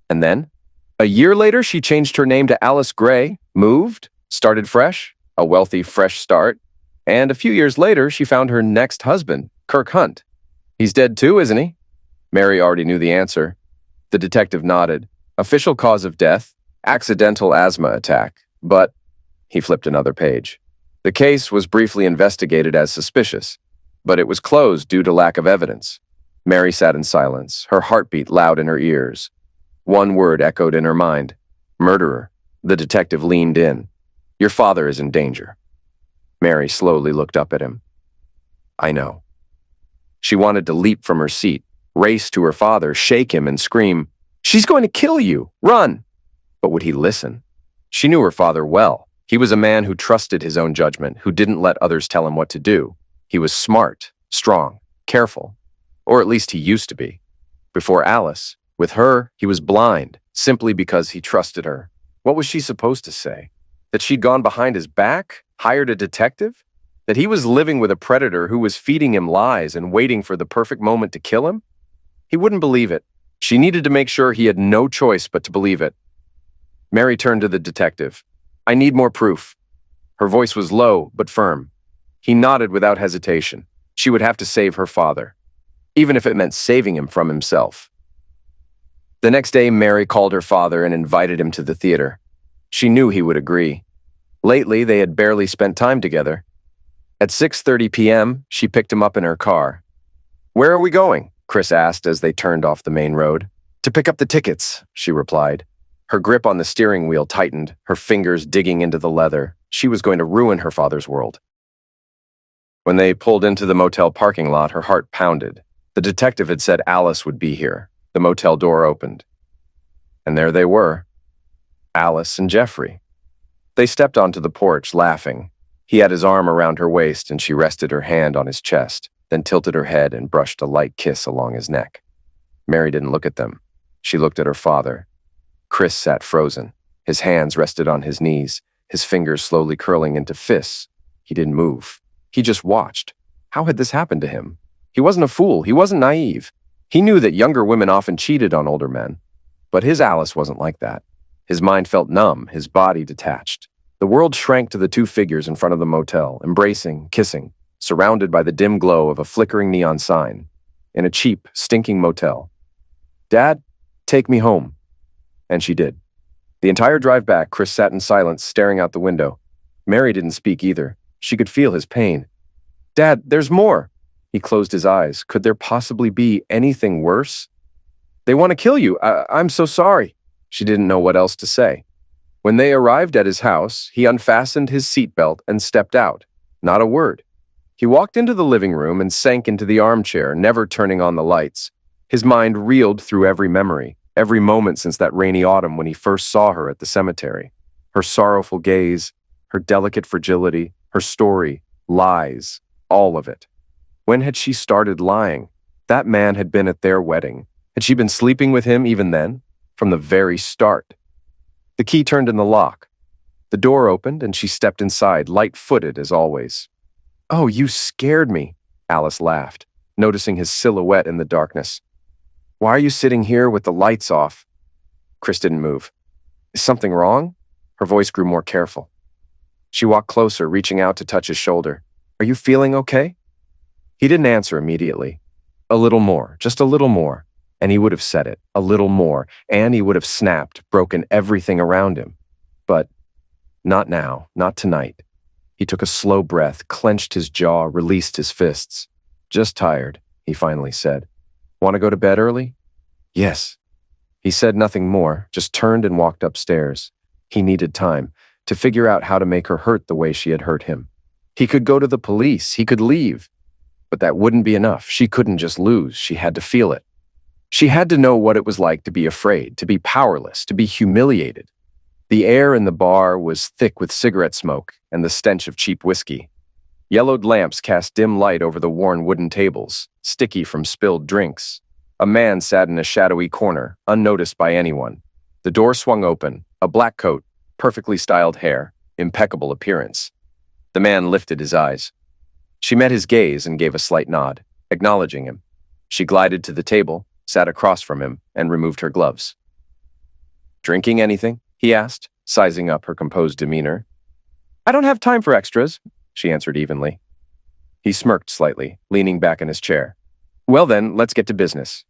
And then? A year later, she changed her name to Alice Gray, moved, started fresh, a wealthy, fresh start. And a few years later, she found her next husband, Kirk Hunt. "He's dead too, isn't he?" Mary already knew the answer. The detective nodded. "Official cause of death, accidental asthma attack, but..." He flipped another page. "The case was briefly investigated as suspicious, but it was closed due to lack of evidence." Mary sat in silence, her heartbeat loud in her ears. One word echoed in her mind. "Murderer." The detective leaned in. "Your father is in danger." Mary slowly looked up at him. "I know." She wanted to leap from her seat, race to her father, shake him, and scream, "She's going to kill you! Run!" But would he listen? She knew her father well. He was a man who trusted his own judgment, who didn't let others tell him what to do. He was smart, strong, careful. Or at least he used to be. Before Alice, with her, he was blind, simply because he trusted her. What was she supposed to say? That she'd gone behind his back? Hired a detective? That he was living with a predator who was feeding him lies and waiting for the perfect moment to kill him? He wouldn't believe it. She needed to make sure he had no choice but to believe it. Mary turned to the detective. "I need more proof." Her voice was low but firm. He nodded without hesitation. She would have to save her father, even if it meant saving him from himself. The next day, Mary called her father and invited him to the theater. She knew he would agree. Lately, they had barely spent time together. At 6:30 p.m., she picked him up in her car. "Where are we going?" Chris asked as they turned off the main road. "To pick up the tickets," she replied. Her grip on the steering wheel tightened, her fingers digging into the leather. She was going to ruin her father's world. When they pulled into the motel parking lot, her heart pounded. The detective had said Alice would be here. The motel door opened. And there they were. Alice and Jeffrey. They stepped onto the porch, laughing. He had his arm around her waist, and she rested her hand on his chest, then tilted her head and brushed a light kiss along his neck. Mary didn't look at them. She looked at her father. Chris sat frozen. His hands rested on his knees, his fingers slowly curling into fists. He didn't move. He just watched. How had this happened to him? He wasn't a fool. He wasn't naive. He knew that younger women often cheated on older men. But his Alice wasn't like that. His mind felt numb, his body detached. The world shrank to the two figures in front of the motel, embracing, kissing, surrounded by the dim glow of a flickering neon sign, in a cheap, stinking motel. "Dad, take me home." And she did. The entire drive back, Chris sat in silence, staring out the window. Mary didn't speak either. She could feel his pain. "Dad, there's more." He closed his eyes. Could there possibly be anything worse? "They want to kill you. I'm so sorry." She didn't know what else to say. When they arrived at his house, he unfastened his seatbelt and stepped out. Not a word. He walked into the living room and sank into the armchair, never turning on the lights. His mind reeled through every memory, every moment since that rainy autumn when he first saw her at the cemetery. Her sorrowful gaze, her delicate fragility, her story, lies, all of it. When had she started lying? That man had been at their wedding. Had she been sleeping with him even then? From the very start. The key turned in the lock. The door opened and she stepped inside, light-footed as always. "Oh, you scared me," Alice laughed, noticing his silhouette in the darkness. "Why are you sitting here with the lights off?" Chris didn't move. "Is something wrong?" Her voice grew more careful. She walked closer, reaching out to touch his shoulder. "Are you feeling okay?" He didn't answer immediately. A little more, just a little more. And he would have said it, a little more, and he would have snapped, broken everything around him. But not now, not tonight. He took a slow breath, clenched his jaw, released his fists. "Just tired," he finally said. "Want to go to bed early?" "Yes." He said nothing more, just turned and walked upstairs. He needed time to figure out how to make her hurt the way she had hurt him. He could go to the police, he could leave. But that wouldn't be enough. She couldn't just lose, she had to feel it. She had to know what it was like to be afraid, to be powerless, to be humiliated. The air in the bar was thick with cigarette smoke and the stench of cheap whiskey. Yellowed lamps cast dim light over the worn wooden tables, sticky from spilled drinks. A man sat in a shadowy corner, unnoticed by anyone. The door swung open, a black coat, perfectly styled hair, impeccable appearance. The man lifted his eyes. She met his gaze and gave a slight nod, acknowledging him. She glided to the table, sat across from him, and removed her gloves. "Drinking anything?" he asked, sizing up her composed demeanor. "I don't have time for extras," she answered evenly. He smirked slightly, leaning back in his chair. "Well then, let's get to business."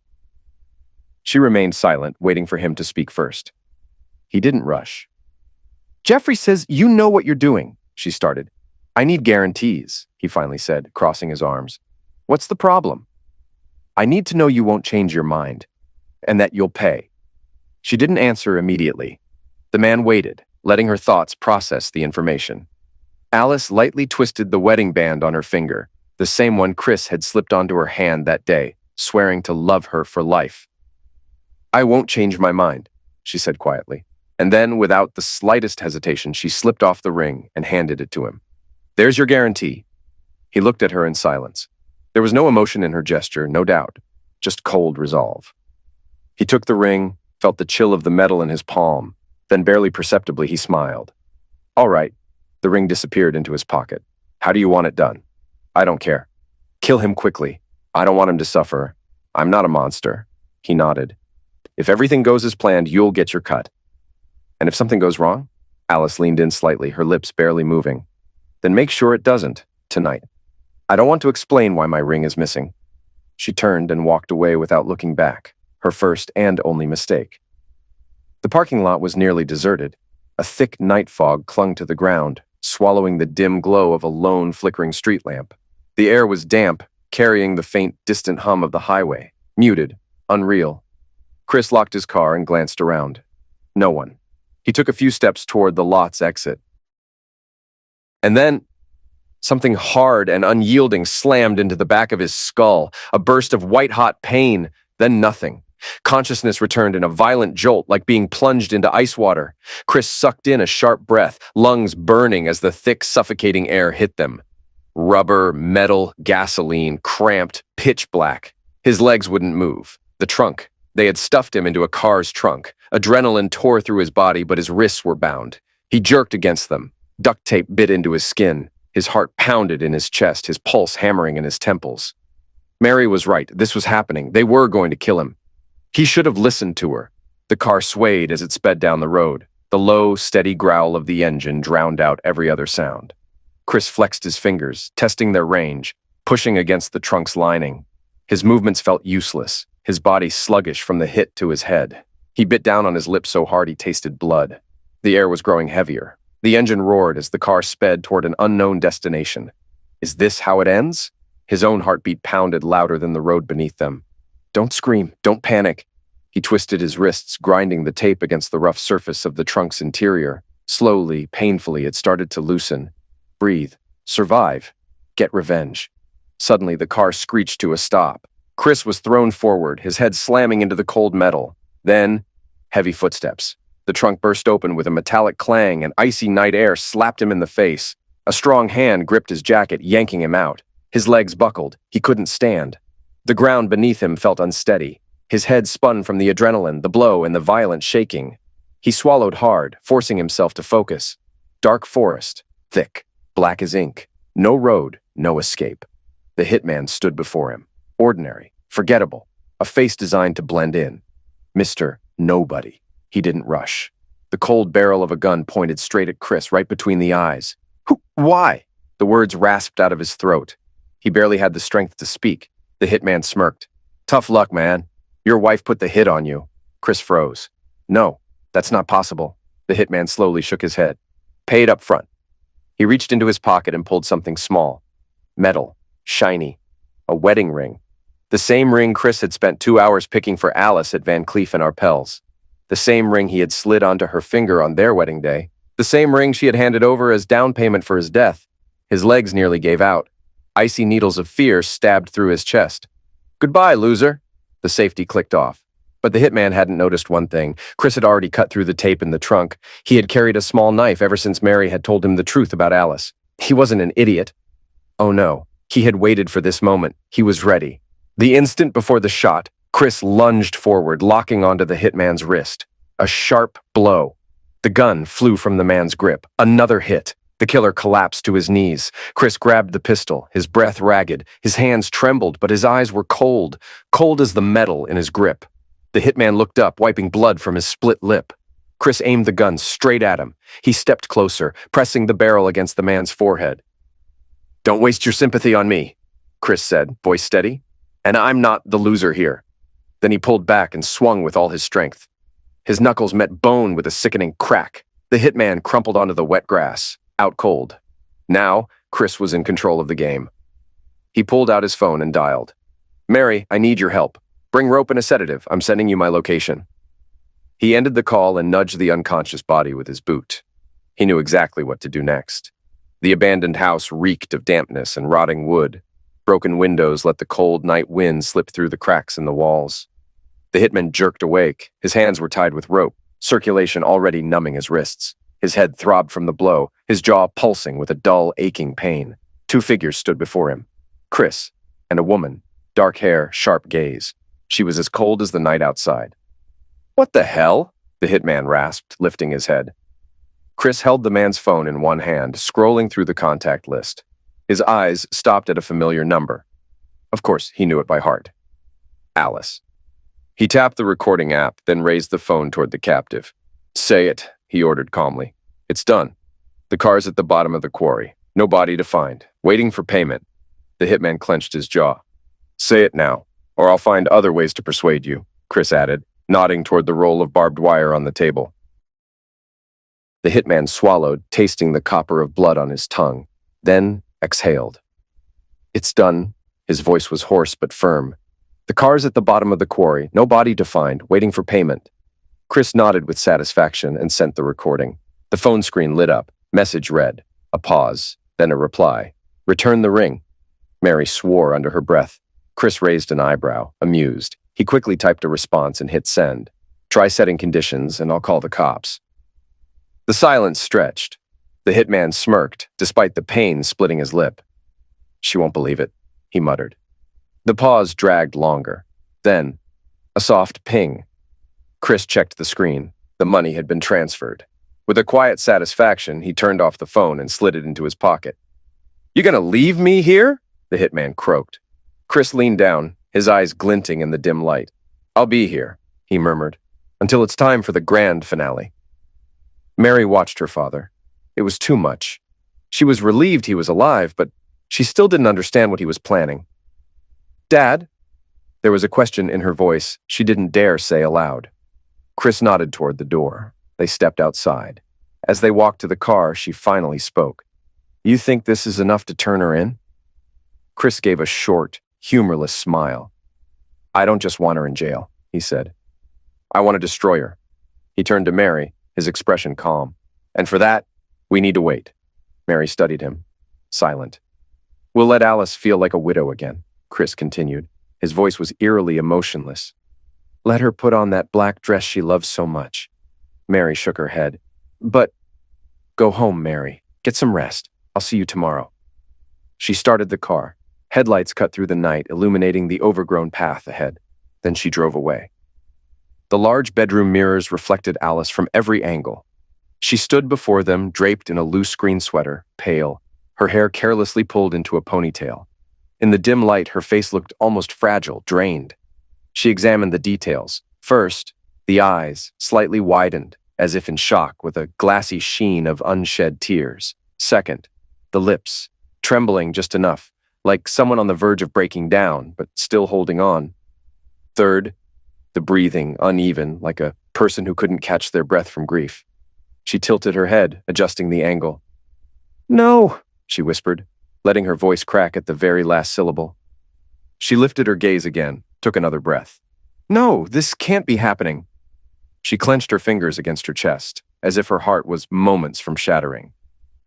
She remained silent, waiting for him to speak first. He didn't rush. "Jeffrey says you know what you're doing," she started. "I need guarantees," he finally said, crossing his arms. "What's the problem?" "I need to know you won't change your mind, and that you'll pay." She didn't answer immediately. The man waited, letting her thoughts process the information. Alice lightly twisted the wedding band on her finger, the same one Chris had slipped onto her hand that day, swearing to love her for life. "I won't change my mind," she said quietly. And then, without the slightest hesitation, she slipped off the ring and handed it to him. "There's your guarantee." He looked at her in silence. There was no emotion in her gesture, no doubt, just cold resolve. He took the ring, felt the chill of the metal in his palm, then barely perceptibly he smiled. "All right." The ring disappeared into his pocket. "How do you want it done?" "I don't care. Kill him quickly. I don't want him to suffer. I'm not a monster." He nodded. "If everything goes as planned, you'll get your cut." "And if something goes wrong?" Alice leaned in slightly, her lips barely moving. "Then make sure it doesn't, tonight. I don't want to explain why my ring is missing." She turned and walked away without looking back, her first and only mistake. The parking lot was nearly deserted. A thick night fog clung to the ground, swallowing the dim glow of a lone flickering street lamp. The air was damp, carrying the faint, distant hum of the highway, muted, unreal. Chris locked his car and glanced around. No one. He took a few steps toward the lot's exit. And then, something hard and unyielding slammed into the back of his skull, a burst of white-hot pain, then nothing. Consciousness returned in a violent jolt, like being plunged into ice water. Chris sucked in a sharp breath, lungs burning as the thick, suffocating air hit them. Rubber, metal, gasoline, cramped, pitch black. His legs wouldn't move. The trunk. They had stuffed him into a car's trunk. Adrenaline tore through his body, but his wrists were bound. He jerked against them. Duct tape bit into his skin. His heart pounded in his chest, his pulse hammering in his temples. Mary was right. This was happening. They were going to kill him. He should have listened to her. The car swayed as it sped down the road. The low, steady growl of the engine drowned out every other sound. Chris flexed his fingers, testing their range, pushing against the trunk's lining. His movements felt useless, his body sluggish from the hit to his head. He bit down on his lips so hard he tasted blood. The air was growing heavier. The engine roared as the car sped toward an unknown destination. Is this how it ends? His own heartbeat pounded louder than the road beneath them. Don't scream, don't panic. He twisted his wrists, grinding the tape against the rough surface of the trunk's interior. Slowly, painfully, it started to loosen. Breathe. Survive. Get revenge. Suddenly, the car screeched to a stop. Chris was thrown forward, his head slamming into the cold metal. Then, heavy footsteps. The trunk burst open with a metallic clang, and icy night air slapped him in the face. A strong hand gripped his jacket, yanking him out. His legs buckled. He couldn't stand. The ground beneath him felt unsteady. His head spun from the adrenaline, the blow, and the violent shaking. He swallowed hard, forcing himself to focus. Dark forest. Thick. Black as ink. No road, no escape. The hitman stood before him. Ordinary. Forgettable. A face designed to blend in. Mr. Nobody. He didn't rush. The cold barrel of a gun pointed straight at Chris, right between the eyes. Why? The words rasped out of his throat. He barely had the strength to speak. The hitman smirked. Tough luck, man. Your wife put the hit on you. Chris froze. No, that's not possible. The hitman slowly shook his head. Pay it up front. He reached into his pocket and pulled something small. Metal. Shiny. A wedding ring. The same ring Chris had spent 2 hours picking for Alice at Van Cleef and Arpels. The same ring he had slid onto her finger on their wedding day. The same ring she had handed over as down payment for his death. His legs nearly gave out. Icy needles of fear stabbed through his chest. Goodbye, loser. The safety clicked off. But the hitman hadn't noticed one thing. Chris had already cut through the tape in the trunk. He had carried a small knife ever since Mary had told him the truth about Alice. He wasn't an idiot. Oh no, he had waited for this moment. He was ready. The instant before the shot, Chris lunged forward, locking onto the hitman's wrist. A sharp blow. The gun flew from the man's grip. Another hit. The killer collapsed to his knees. Chris grabbed the pistol, his breath ragged. His hands trembled, but his eyes were cold, cold as the metal in his grip. The hitman looked up, wiping blood from his split lip. Chris aimed the gun straight at him. He stepped closer, pressing the barrel against the man's forehead. Don't waste your sympathy on me, Chris said, voice steady. And I'm not the loser here. Then he pulled back and swung with all his strength. His knuckles met bone with a sickening crack. The hitman crumpled onto the wet grass, out cold. Now, Chris was in control of the game. He pulled out his phone and dialed. Mary, I need your help. Bring rope and a sedative. I'm sending you my location. He ended the call and nudged the unconscious body with his boot. He knew exactly what to do next. The abandoned house reeked of dampness and rotting wood. Broken windows let the cold night wind slip through the cracks in the walls. The hitman jerked awake. His hands were tied with rope, circulation already numbing his wrists. His head throbbed from the blow, his jaw pulsing with a dull, aching pain. 2 figures stood before him. Chris and a woman, dark hair, sharp gaze. She was as cold as the night outside. What the hell? The hitman rasped, lifting his head. Chris held the man's phone in one hand, scrolling through the contact list. His eyes stopped at a familiar number. Of course, he knew it by heart. Alice. He tapped the recording app, then raised the phone toward the captive. Say it, he ordered calmly. It's done. The car's at the bottom of the quarry. No body to find. Waiting for payment. The hitman clenched his jaw. Say it now, or I'll find other ways to persuade you, Chris added, nodding toward the roll of barbed wire on the table. The hitman swallowed, tasting the copper of blood on his tongue, then exhaled. It's done. His voice was hoarse but firm. The car's at the bottom of the quarry, no body to find, waiting for payment. Chris nodded with satisfaction and sent the recording. The phone screen lit up. Message read. A pause, then a reply. Return the ring. Mary swore under her breath. Chris raised an eyebrow, amused. He quickly typed a response and hit send. Try setting conditions and I'll call the cops. The silence stretched. The hitman smirked, despite the pain splitting his lip. She won't believe it, he muttered. The pause dragged longer. Then, a soft ping. Chris checked the screen. The money had been transferred. With a quiet satisfaction, he turned off the phone and slid it into his pocket. You gonna leave me here? The hitman croaked. Chris leaned down, his eyes glinting in the dim light. I'll be here, he murmured, until it's time for the grand finale. Mary watched her father. It was too much. She was relieved he was alive, but she still didn't understand what he was planning. Dad? There was a question in her voice she didn't dare say aloud. Chris nodded toward the door. They stepped outside. As they walked to the car, she finally spoke. You think this is enough to turn her in? Chris gave a short, humorless smile. I don't just want her in jail, he said. I want to destroy her. He turned to Mary, his expression calm. And for that, we need to wait. Mary studied him, silent. We'll let Alice feel like a widow again, Chris continued. His voice was eerily emotionless. Let her put on that black dress she loves so much. Mary shook her head. But go home, Mary. Get some rest. I'll see you tomorrow. She started the car. Headlights cut through the night, illuminating the overgrown path ahead. Then she drove away. The large bedroom mirrors reflected Alice from every angle. She stood before them, draped in a loose green sweater, pale, her hair carelessly pulled into a ponytail. In the dim light, her face looked almost fragile, drained. She examined the details. First, the eyes, slightly widened, as if in shock, with a glassy sheen of unshed tears. Second, the lips, trembling just enough, like someone on the verge of breaking down, but still holding on. Third, the breathing, uneven, like a person who couldn't catch their breath from grief. She tilted her head, adjusting the angle. No, she whispered, letting her voice crack at the very last syllable. She lifted her gaze again, took another breath. No, this can't be happening. She clenched her fingers against her chest, as if her heart was moments from shattering.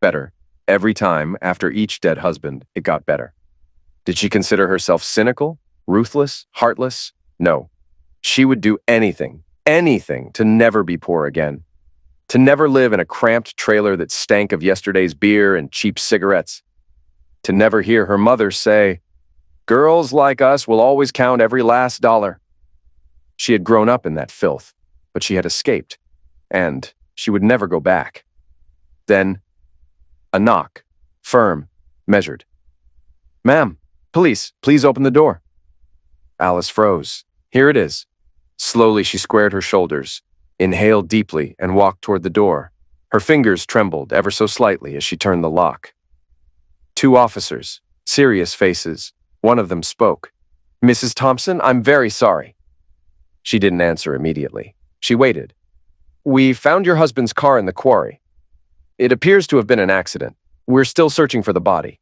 Better. Every time, after each dead husband, it got better. Did she consider herself cynical, ruthless, heartless? No. She would do anything, anything to never be poor again. To never live in a cramped trailer that stank of yesterday's beer and cheap cigarettes. To never hear her mother say, girls like us will always count every last dollar. She had grown up in that filth, but she had escaped, and she would never go back. Then, a knock, firm, measured. Ma'am, police, please open the door. Alice froze. Here it is. Slowly she squared her shoulders, inhaled deeply, and walked toward the door. Her fingers trembled ever so slightly as she turned the lock. Two officers, serious faces. One of them spoke. Mrs. Thompson, I'm very sorry. She didn't answer immediately. She waited. We found your husband's car in the quarry. It appears to have been an accident. We're still searching for the body.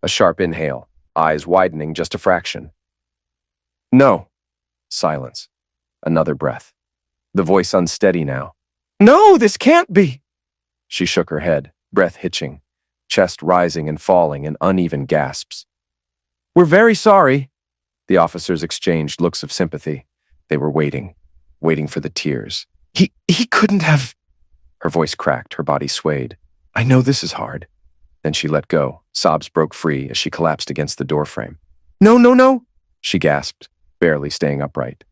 A sharp inhale, eyes widening just a fraction. No. Silence. Another breath. The voice unsteady now. No, this can't be. She shook her head, breath hitching, chest rising and falling in uneven gasps. We're very sorry. The officers exchanged looks of sympathy. They were waiting for the tears. He couldn't have... Her voice cracked, her body swayed. I know this is hard. Then she let go. Sobs broke free as she collapsed against the doorframe. No, she gasped, barely staying upright.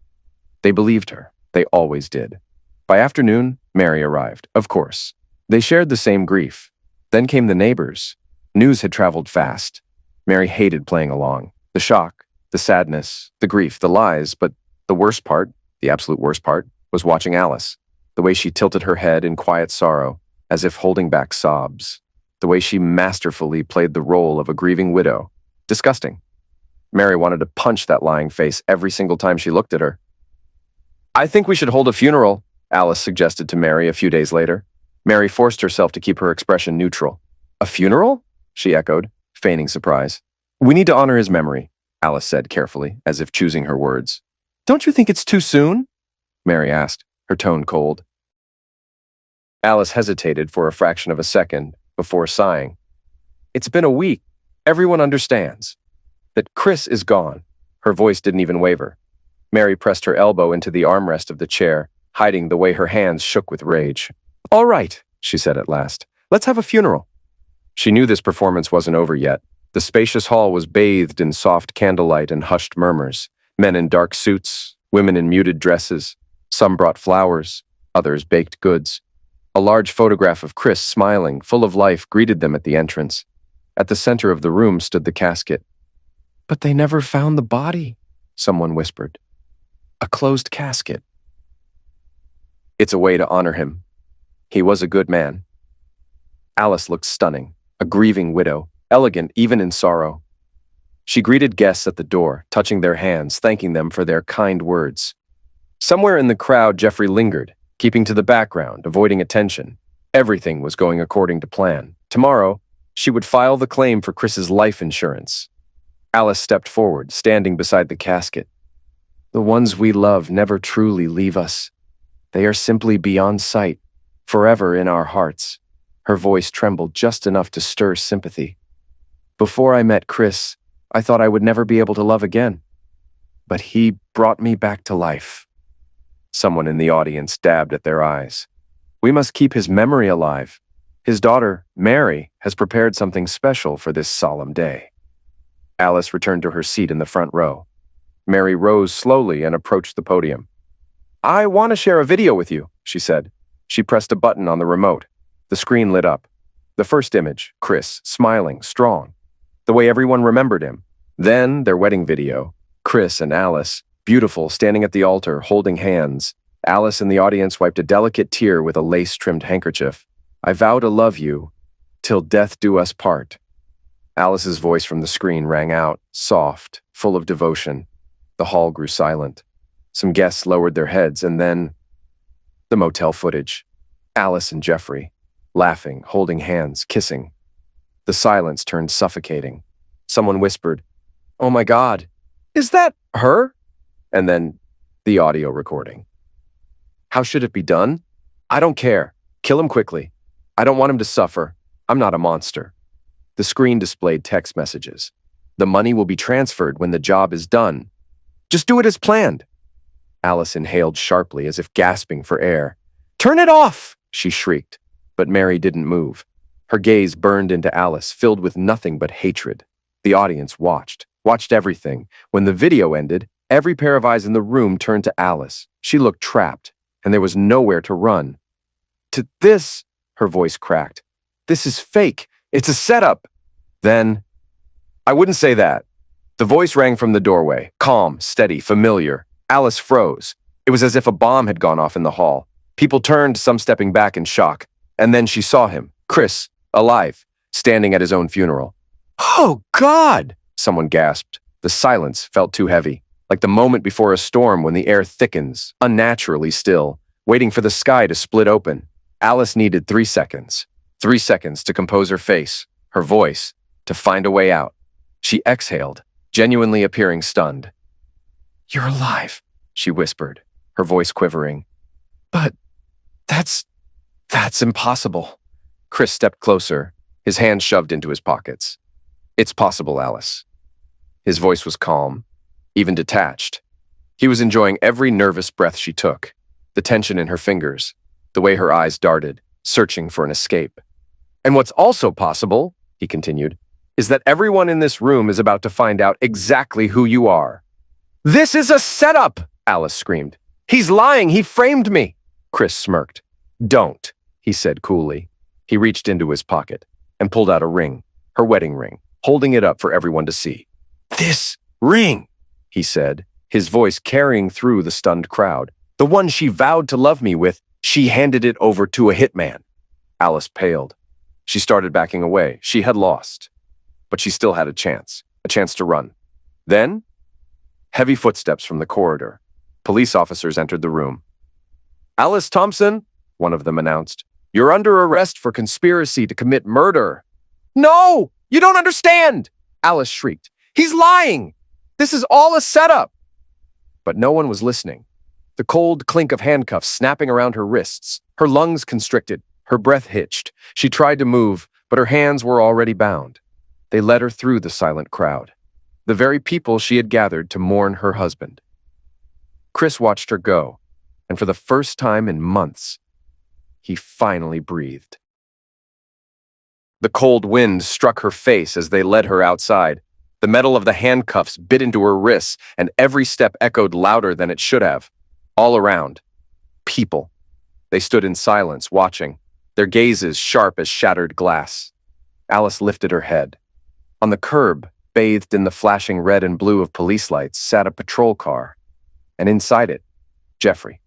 They believed her. They always did. By afternoon, Mary arrived, of course. They shared the same grief. Then came the neighbors. News had traveled fast. Mary hated playing along. The shock, the sadness, the grief, the lies, but the worst part, the absolute worst part, was watching Alice. The way she tilted her head in quiet sorrow, as if holding back sobs. The way she masterfully played the role of a grieving widow. Disgusting. Mary wanted to punch that lying face every single time she looked at her. I think we should hold a funeral, Alice suggested to Mary a few days later. Mary forced herself to keep her expression neutral. A funeral? She echoed, feigning surprise. We need to honor his memory, Alice said carefully, as if choosing her words. Don't you think it's too soon? Mary asked, her tone cold. Alice hesitated for a fraction of a second before sighing. It's been a week. Everyone understands. That Chris is gone. Her voice didn't even waver. Mary pressed her elbow into the armrest of the chair, hiding the way her hands shook with rage. "All right," she said at last. "Let's have a funeral." She knew this performance wasn't over yet. The spacious hall was bathed in soft candlelight and hushed murmurs. Men in dark suits, women in muted dresses. Some brought flowers, others baked goods. A large photograph of Chris, smiling, full of life, greeted them at the entrance. At the center of the room stood the casket. "But they never found the body," someone whispered. "A closed casket." "It's a way to honor him. He was a good man." Alice looked stunning, a grieving widow, elegant even in sorrow. She greeted guests at the door, touching their hands, thanking them for their kind words. Somewhere in the crowd, Jeffrey lingered, keeping to the background, avoiding attention. Everything was going according to plan. Tomorrow, she would file the claim for Chris's life insurance. Alice stepped forward, standing beside the casket. "The ones we love never truly leave us. They are simply beyond sight, forever in our hearts." Her voice trembled just enough to stir sympathy. "Before I met Chris, I thought I would never be able to love again. But he brought me back to life." Someone in the audience dabbed at their eyes. "We must keep his memory alive. His daughter, Mary, has prepared something special for this solemn day." Alice returned to her seat in the front row. Mary rose slowly and approached the podium. "I want to share a video with you," she said. She pressed a button on the remote. The screen lit up. The first image, Chris, smiling, strong, the way everyone remembered him. Then their wedding video, Chris and Alice, beautiful, standing at the altar, holding hands. Alice in the audience wiped a delicate tear with a lace-trimmed handkerchief. "I vow to love you, till death do us part." Alice's voice from the screen rang out, soft, full of devotion. The hall grew silent. Some guests lowered their heads, and then the motel footage. Alice and Jeffrey, laughing, holding hands, kissing. The silence turned suffocating. Someone whispered, "Oh my God, is that her?" And then the audio recording. "How should it be done? I don't care. Kill him quickly. I don't want him to suffer. I'm not a monster." The screen displayed text messages. "The money will be transferred when the job is done. Just do it as planned." Alice inhaled sharply as if gasping for air. "Turn it off!" she shrieked. But Mary didn't move. Her gaze burned into Alice, filled with nothing but hatred. The audience watched everything. When the video ended, every pair of eyes in the room turned to Alice. She looked trapped, and there was nowhere to run. "To this," her voice cracked. "This is fake. It's a setup." Then, "I wouldn't say that." The voice rang from the doorway, calm, steady, familiar. Alice froze. It was as if a bomb had gone off in the hall. People turned, some stepping back in shock. And then she saw him, Chris, alive, standing at his own funeral. "Oh, God!" someone gasped. The silence felt too heavy, like the moment before a storm when the air thickens, unnaturally still, waiting for the sky to split open. Alice needed 3 seconds. 3 seconds to compose her face, her voice, to find a way out. She exhaled, genuinely appearing stunned. "You're alive," she whispered, her voice quivering. "But that's impossible." Chris stepped closer, his hands shoved into his pockets. "It's possible, Alice." His voice was calm, even detached. He was enjoying every nervous breath she took, the tension in her fingers, the way her eyes darted, searching for an escape. "And what's also possible," he continued, "is that everyone in this room is about to find out exactly who you are." "This is a setup!" Alice screamed. "He's lying! He framed me!" Chris smirked. "Don't," he said coolly. He reached into his pocket and pulled out a ring, her wedding ring, holding it up for everyone to see. "This ring," he said, his voice carrying through the stunned crowd. "The one she vowed to love me with, she handed it over to a hitman." Alice paled. She started backing away. She had lost. But she still had a chance to run. Then, heavy footsteps from the corridor. Police officers entered the room. "Alice Thompson," one of them announced, "you're under arrest for conspiracy to commit murder." "No! You don't understand!" Alice shrieked. "He's lying! This is all a setup!" But no one was listening. The cold clink of handcuffs snapping around her wrists, her lungs constricted, her breath hitched. She tried to move, but her hands were already bound. They led her through the silent crowd, the very people she had gathered to mourn her husband. Chris watched her go, and for the first time in months, he finally breathed. The cold wind struck her face as they led her outside. The metal of the handcuffs bit into her wrists, and every step echoed louder than it should have. All around, people. They stood in silence, watching, their gazes sharp as shattered glass. Alice lifted her head. On the curb, bathed in the flashing red and blue of police lights, sat a patrol car, and inside it, Jeffrey.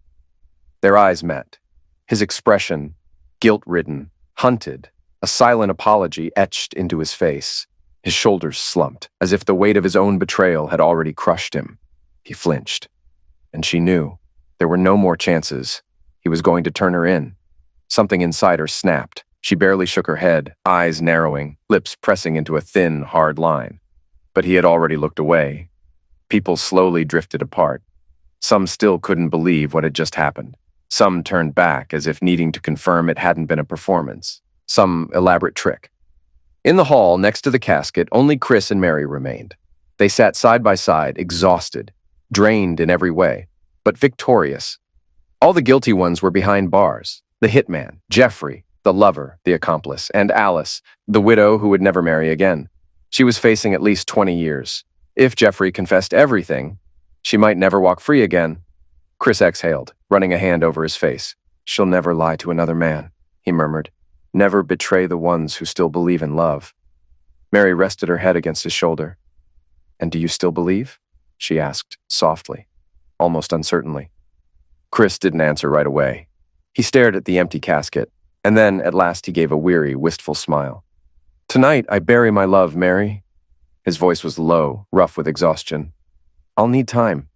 Their eyes met. His expression, guilt-ridden, hunted, a silent apology etched into his face. His shoulders slumped, as if the weight of his own betrayal had already crushed him. He flinched, and she knew there were no more chances. He was going to turn her in. Something inside her snapped. She barely shook her head, eyes narrowing, lips pressing into a thin, hard line. But he had already looked away. People slowly drifted apart. Some still couldn't believe what had just happened. Some turned back as if needing to confirm it hadn't been a performance, some elaborate trick. In the hall next to the casket, only Chris and Mary remained. They sat side by side, exhausted, drained in every way, but victorious. All the guilty ones were behind bars. The hitman, Jeffrey, the lover, the accomplice, and Alice, the widow who would never marry again. She was facing at least 20 years. If Jeffrey confessed everything, she might never walk free again. Chris exhaled, running a hand over his face. "She'll never lie to another man," he murmured. "Never betray the ones who still believe in love." Mary rested her head against his shoulder. "And do you still believe?" she asked, softly, almost uncertainly. Chris didn't answer right away. He stared at the empty casket, and then, at last, he gave a weary, wistful smile. "Tonight, I bury my love, Mary." His voice was low, rough with exhaustion. "I'll need time.